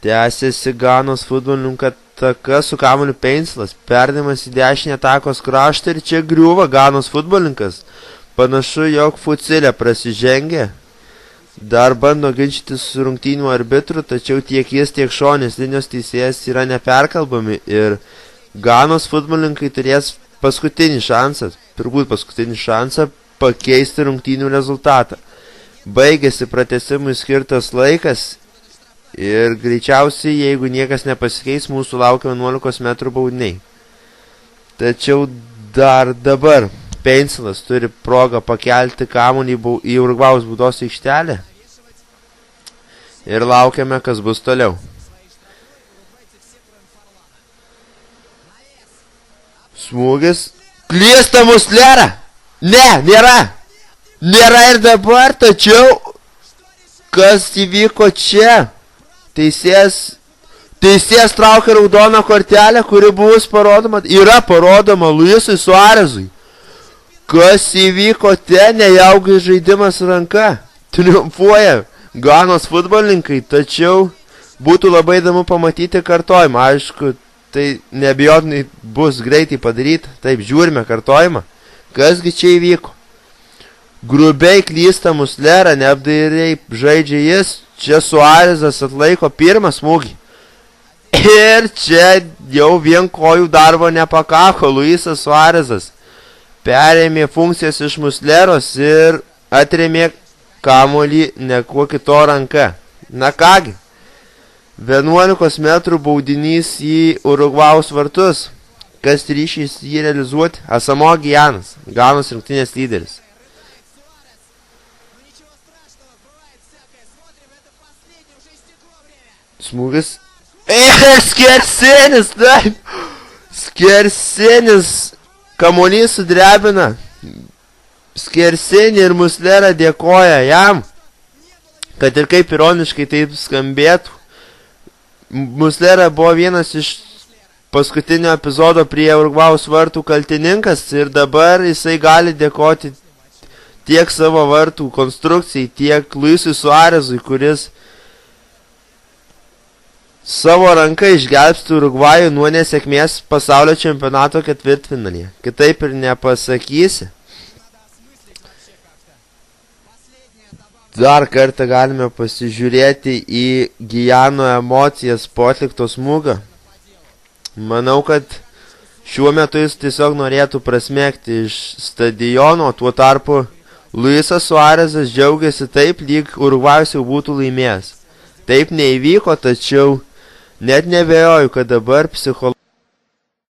Tęsiasi Ganos futbolininkų ataka su kamuoliu Peinslas. Perdavimas į dešinę atakos kraštą ir čia griūva Ganos futbolininkas. Panašu, jog Fucilė prasižengė. Dar bando ginčytis su rungtynių arbitru, tačiau tiek jis, tiek šonės linijos teisėjas yra neperkalbami ir Ganos futbolininkai turės paskutinį šansą pakeisti rungtynių rezultatą. Baigėsi pratęsimui skirtas laikas ir greičiausiai, jeigu niekas nepasikeis, mūsų laukia 11 metrų baudiniai. Tačiau dar dabar Peinslas turi progą pakelti kamuolį į Urugvajaus baudos aikštelę. Ir laukiame, kas bus toliau. Smūgis. Klysta Muslera! Ne, nėra! Nėra ir dabar, tačiau kas įvyko čia? Teisėjas traukia raudoną kortelę, kuri bus parodoma. Yra parodoma Luisui Suarezui. Kas įvyko ten, nejaugai žaidimas ranka. Triumfuoja Ganos futbolininkai, tačiau būtų labai įdomu pamatyti kartojimą. Aišku, tai neabejotinai bus greitai padaryta. Taip, žiūrime kartojimą. Kasgi čia įvyko? Grubiai klysta Muslera, neapdairiai žaidžia jis. Čia Suarezas atlaiko pirmą smūgį. Ir čia jau vien kojų darbo nepakako. Luisas Suarezas perėmė funkcijas iš Musleros ir atrėmė kamuolį nekuo kito ranka. Na kągi, 11 metrų baudinys į Urugvajaus vartus. Kas ryšys jį realizuoti? Asamo Gijanas, Ganos rinktinės lyderis. Smūgis. Skersinis, taip. Skersinis. Kamuolys sudrebina. Skersinį ir Muslera dėkoja jam. Kad ir kaip ironiškai taip skambėtų. Muslera buvo vienas iš paskutinio epizodo prie Urugvajaus vartų kaltininkas. Ir dabar jisai gali dėkoti tiek savo vartų konstrukcijai, tiek Luisui Suarezui, kuris savo ranką išgelbsti Urugvajų nuo nesėkmės pasaulio čempionato ketvirtfinalyje. Kitaip ir nepasakysi. Dar kartą galime pasižiūrėti į Gijano emocijas po atlikto smūgio. Manau, kad šiuo metu jis tiesiog norėtų prasmegti iš stadiono, tuo tarpu Luisas Suarezas džiaugiasi taip, lyg Urugvajus jau būtų laimėjęs. Taip neįvyko, tačiau net nebejoju, kad dabar psichologai